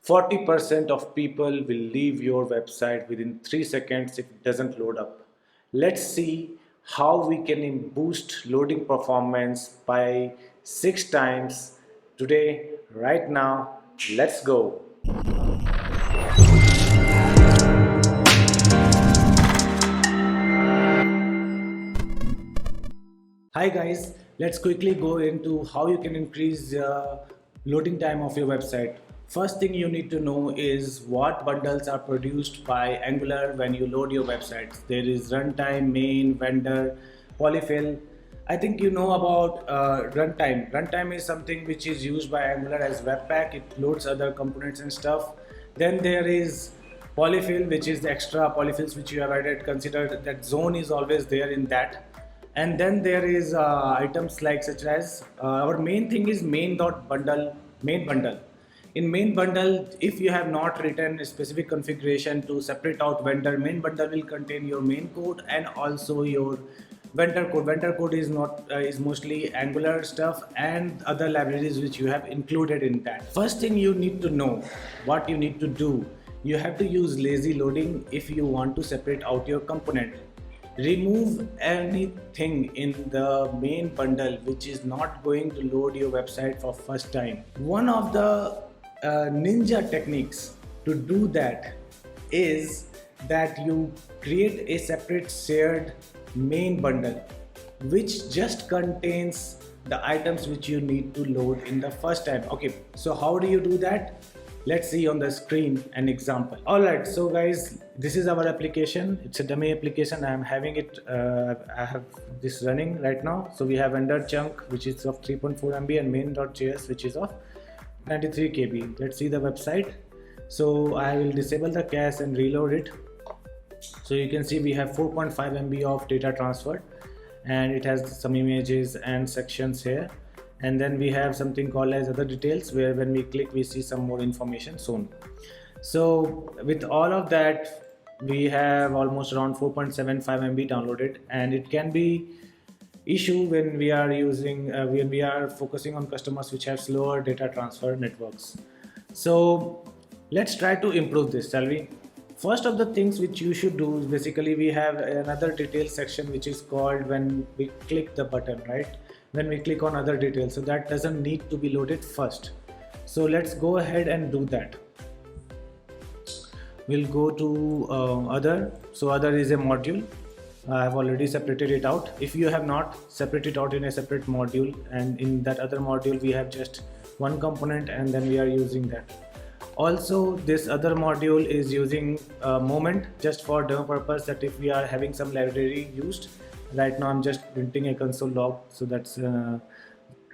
40% of people will leave your website within 3 seconds if it doesn't load up. Let's see how we can boost loading performance by 6 times today, right now. Let's go. Hi guys, let's quickly go into how you can increase loading time of your website. First thing you need to know is what bundles are produced by Angular when you load your websites. There is runtime, main, vendor, polyfill. I think you know about runtime. Runtime is something which is used by Angular as Webpack. It loads other components and stuff. Then there is polyfill, which is the extra polyfills which you have added. Consider that zone is always there in that. And then there is items like such as our main thing is main bundle. In main bundle, if you have not written a specific configuration to separate out vendor, main bundle will contain your main code and also your vendor code. Vendor code is not is mostly Angular stuff and other libraries which you have included in that. First thing you need to know what you need to do. You have to use lazy loading if you want to separate out your component. Remove anything in the main bundle which is not going to load your website for first time. One of the ninja techniques to do that is that you create a separate shared main bundle which just contains the items which you need to load in the first time. Okay, so how do you do that? Let's see on the screen an example. Alright, so guys, this is our application. It's a dummy application. I am having it, I have this running right now. So we have vendor chunk which is of 3.4 MB and main.js which is of 93 KB. Let's see the website. So I will disable the cache and reload it. So you can see we have 4.5 MB of data transferred and it has some images and sections here. And then we have something called as other details where when we click we see some more information soon. So with all of that we have almost around 4.75 MB downloaded, and it can be issue when we are using when we are focusing on customers which have slower data transfer networks. So let's try to improve this, shall we? First of the things which you should do is basically we have another details section which is called when we click the button, right? When we click on other details, so that doesn't need to be loaded first. So let's go ahead and do that. We'll go to other. So other is a module. I have already separated it out. If you have not separated out in a separate module, and in that other module we have just one component and then we are using that. Also this other module is using moment just for demo purpose, that if we are having some library used. Right now I'm just printing a console log, so that's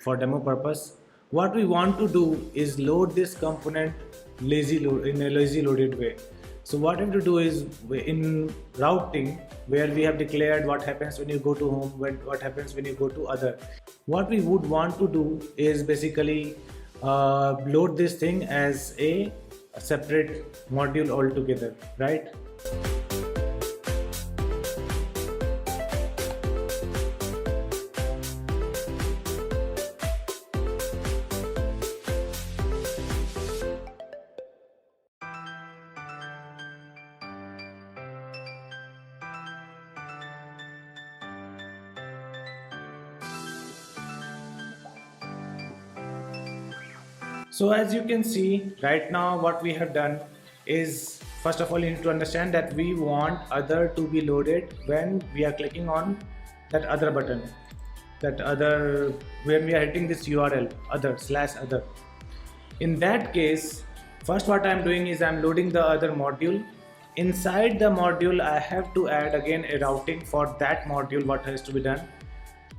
for demo purpose. What we want to do is load this component in a lazy loaded way. So what we have to do is in routing, where we have declared what happens when you go to home, what happens when you go to other. What we would want to do is basically load this thing as a separate module altogether, right? So as you can see right now, what we have done is, first of all you need to understand that we want other to be loaded when we are clicking on that other button, that other, when we are hitting this URL other/other. In that case, first what I am doing is I am loading the other module. Inside the module I have to add again a routing for that module, what has to be done.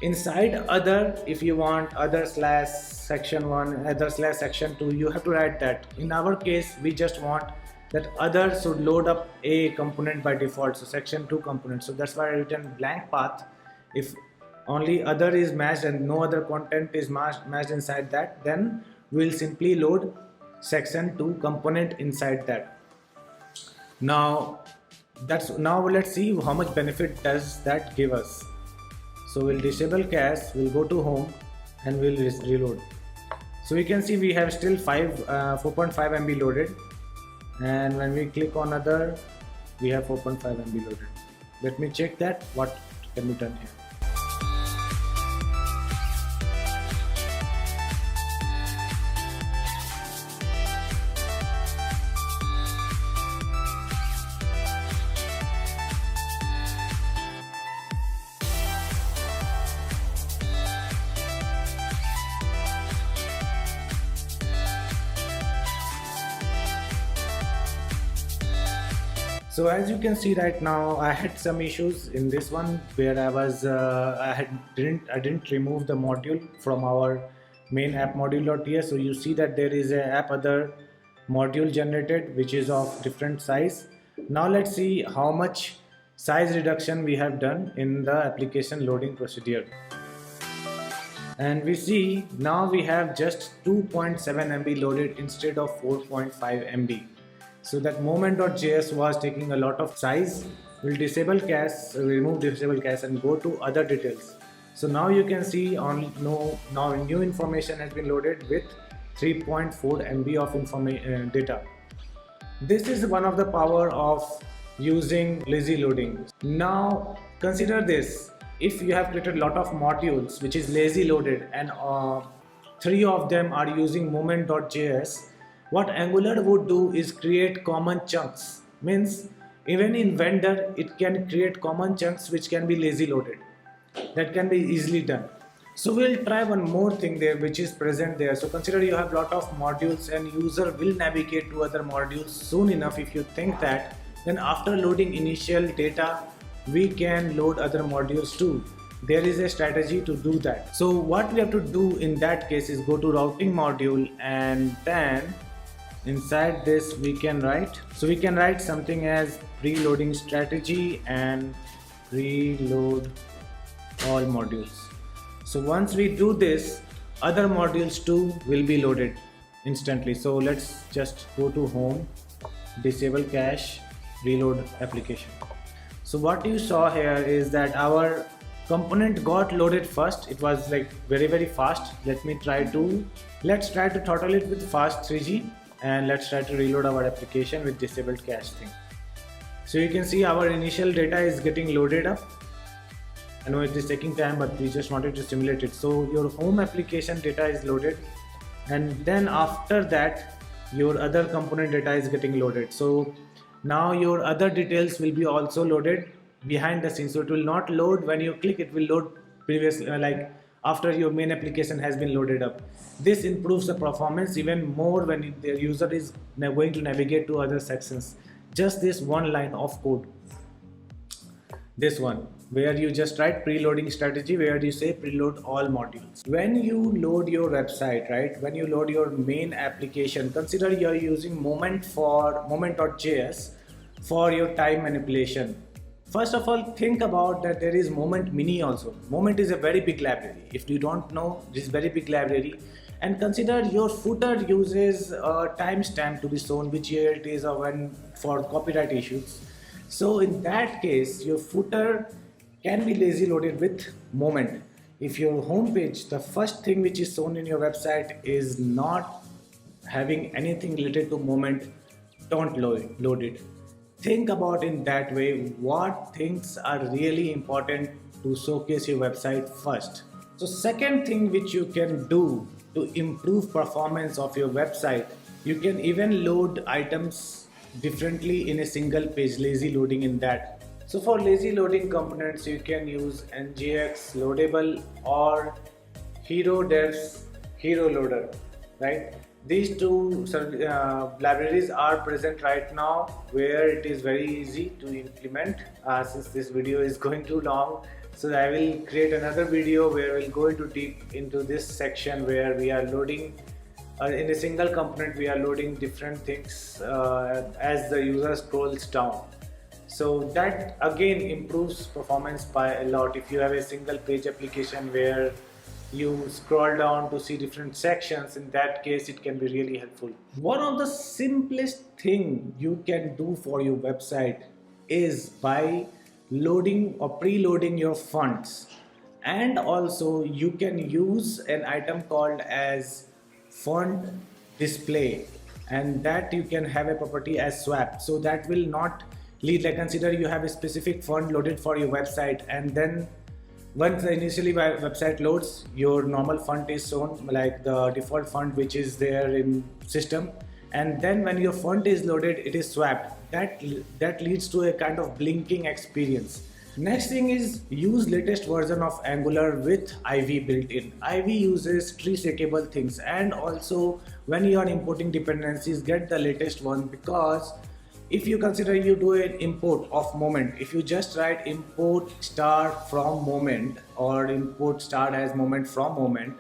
Inside other, if you want other/section1, other/section2, you have to write that. In our case we just want that other should load up a component by default, so section2 component. So that's why I written blank path. If only other is matched and no other content is matched inside that, then we'll simply load section2 component inside that. Now let's see how much benefit does that give us. So we'll disable cache, we'll go to home and we'll reload. So we can see we have still 4.5 MB loaded, and when we click on other, we have 4.5 MB loaded. Let me check that what can be done here. So as you can see right now, I had some issues in this one where I didn't remove the module from our main app module.ts. So you see that there is a app other module generated which is of different size. Now let's see how much size reduction we have done in the application loading procedure. And we see now we have just 2.7 MB loaded instead of 4.5 MB. So that moment.js was taking a lot of size. We'll disable cache, remove disable cache and go to other details. So now you can see now new information has been loaded with 3.4 MB of data. This is one of the power of using lazy loading. Now consider this, if you have created a lot of modules which is lazy loaded and 3 of them are using moment.js, what Angular would do is create common chunks. Means even in vendor it can create common chunks which can be lazy loaded. That can be easily done. So we'll try one more thing there which is present there. So consider you have lot of modules and user will navigate to other modules soon enough. If you think that, then after loading initial data we can load other modules too. There is a strategy to do that. So what we have to do in that case is go to routing module, and then inside this we can write, so we can write something as preloading strategy and preload all modules. So once we do this, other modules too will be loaded instantly. So let's just go to home, disable cache, reload application. So what you saw here is that our component got loaded first. It was like very fast. Let's try to throttle it with fast 3G, and let's try to reload our application with disabled cache thing. So you can see our initial data is getting loaded up. I know it is taking time, but we just wanted to simulate it. So your home application data is loaded, and then after that your other component data is getting loaded. So now your other details will be also loaded behind the scenes. So it will not load when you click, it will load previously, like after your main application has been loaded up. This improves the performance even more when the user is going to navigate to other sections. Just this one line of code, this one, where you just write preloading strategy, where you say preload all modules. When you load your website, right, when you load your main application, consider you are using moment.js for your time manipulation. First of all, think about that there is Moment Mini also. Moment is a very big library. If you don't know, this is very big library. And consider your footer uses a timestamp to be shown which year it is or when, for copyright issues. So in that case, your footer can be lazy loaded with Moment. If your homepage, the first thing which is shown in your website is not having anything related to Moment, don't load it. Think about in that way what things are really important to showcase your website first. So second thing which you can do to improve performance of your website, you can even load items differently in a single page, lazy loading in that. So for lazy loading components, you can use NGX loadable or Hero Devs Hero Loader, right? These two libraries are present right now, where it is very easy to implement. Since this video is going too long, so I will create another video where we'll go into deep into this section where we are loading in a single component. We are loading different things as the user scrolls down. So that again improves performance by a lot. If you have a single page application where you scroll down to see different sections, in that case it can be really helpful. One of the simplest thing you can do for your website is by loading or preloading your fonts, and also you can use an item called as font display, and that you can have a property as swap. So that will not lead, like consider you have a specific font loaded for your website, and then once the initially website loads, your normal font is shown, like the default font which is there in system, and then when your font is loaded, it is swapped. That leads to a kind of blinking experience. Next thing is use latest version of Angular with Ivy built in. Ivy uses tree shakable things, and also when you are importing dependencies, get the latest one, because if you consider you do an import of moment, if you just write import star from moment or import star as moment from moment,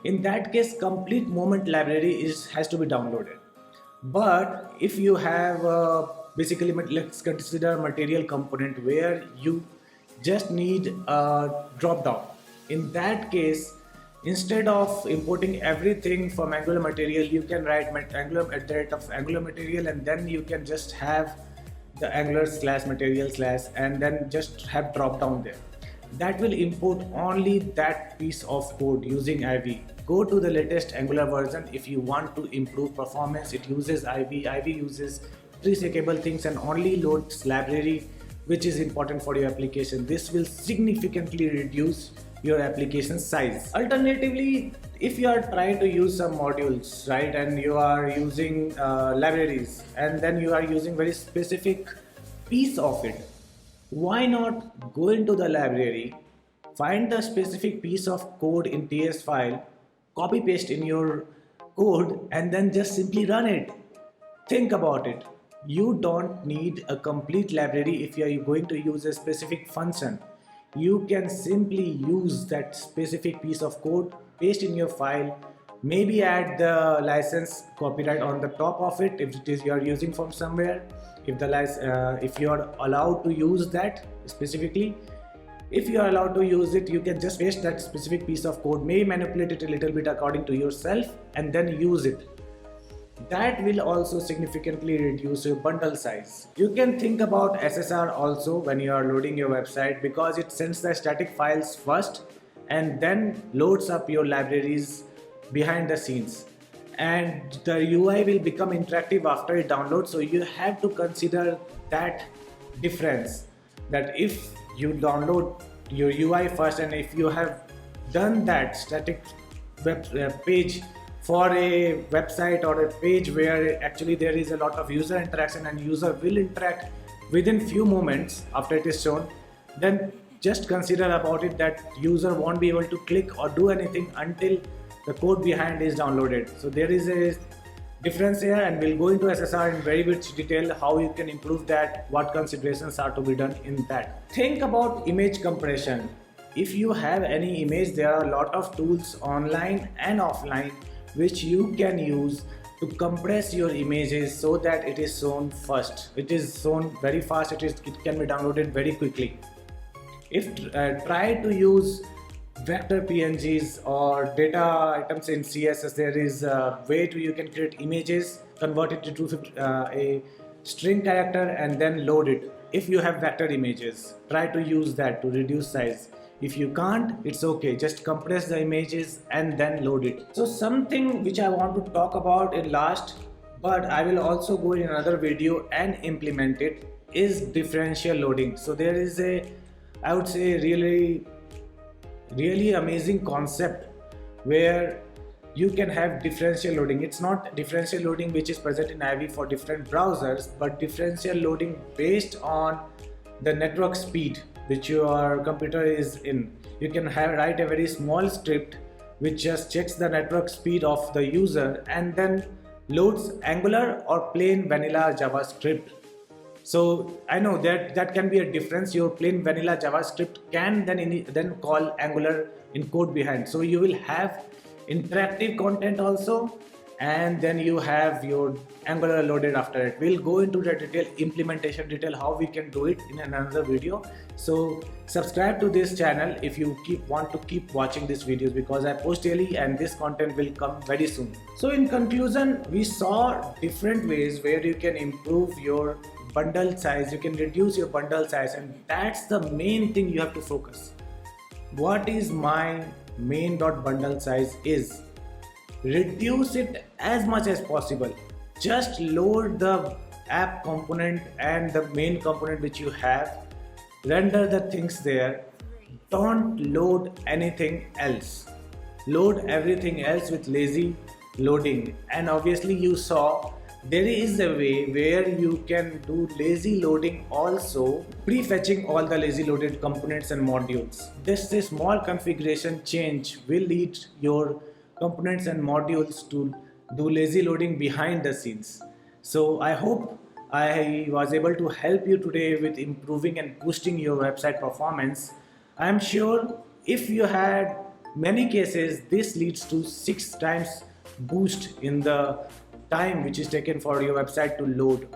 in that case complete moment library has to be downloaded. But if you have basically, let's consider material component where you just need a drop down. In that case, instead of importing everything from Angular material, you can write Angular at the rate of Angular material, and then you can just have the Angular slash material slash, and then just have drop down there. That will import only that piece of code using Ivy. Go to the latest Angular version if you want to improve performance. It uses Ivy. Ivy uses tree shakable things and only loads library which is important for your application. This will significantly reduce your application size. Alternatively, if you are trying to use some modules, right, and you are using libraries, and then you are using very specific piece of it, why not go into the library, find the specific piece of code in TS file, copy paste in your code, and then just simply run it. Think about it. You don't need a complete library if you are going to use a specific function. You can simply use that specific piece of code, paste in your file, maybe add the license copyright on the top of it if it is you are using from somewhere. If you are allowed to use that specifically, if you are allowed to use it, you can just paste that specific piece of code, maybe manipulate it a little bit according to yourself, and then use it. That will also significantly reduce your bundle size. You can think about SSR also when you are loading your website, because it sends the static files first and then loads up your libraries behind the scenes, and the UI will become interactive after it downloads. So you have to consider that difference, that if you download your UI first, and if you have done that static web page for a website or a page where actually there is a lot of user interaction and user will interact within few moments after it is shown, then just consider about it that user won't be able to click or do anything until the code behind is downloaded. So there is a difference here, and we'll go into SSR in very much detail how you can improve that, what considerations are to be done in that. Think about image compression. If you have any image, there are a lot of tools online and offline which you can use to compress your images so that it is shown first. It is shown very fast, it can be downloaded very quickly. If try to use vector PNGs or data items in CSS, there is a way to you can create images, convert it to a string character, and then load it. If you have vector images, try to use that to reduce size. If you can't, it's okay, just compress the images and then load it. So something which I want to talk about in last, but I will also go in another video and implement it, is differential loading. So there is a, I would say, really amazing concept where you can have differential loading. It's not differential loading which is present in Ivy for different browsers, but differential loading based on the network speed which your computer is in. You can write a very small script which just checks the network speed of the user and then loads Angular or plain vanilla JavaScript. So I know that can be a difference. Your plain vanilla JavaScript can then call Angular in code behind. So you will have interactive content also, and then you have your Angular loaded after it. We'll go into the implementation detail how we can do it in another video. So subscribe to this channel if you want to keep watching these videos, because I post daily and this content will come very soon. So in conclusion, we saw different ways where you can improve your bundle size, you can reduce your bundle size, and that's the main thing you have to focus. What is my main.bundle size is? reduce it as much as possible. Just load the app component and the main component which you have, render the things there. Don't load anything else. Load everything else with lazy loading. And obviously you saw there is a way where you can do lazy loading also, prefetching all the lazy loaded components and modules. This small configuration change will lead your components and modules to do lazy loading behind the scenes. So I hope I was able to help you today with improving and boosting your website performance. I am sure if you had many cases, this leads to 6 times boost in the time which is taken for your website to load.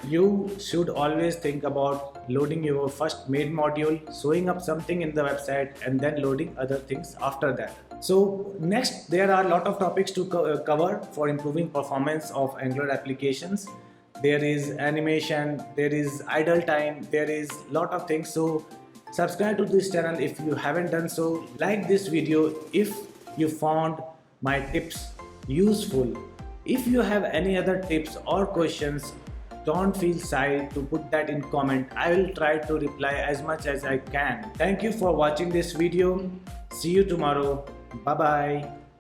You should always think about loading your first main module, showing up something in the website, and then loading other things after that. So next, there are a lot of topics to cover for improving performance of Angular applications. There is animation, there is idle time, there is lot of things. So subscribe to this channel if you haven't done so. Like this video if you found my tips useful. If you have any other tips or questions, don't feel shy to put that in comment. I will try to reply as much as I can. Thank you for watching this video. See you tomorrow. Bye bye.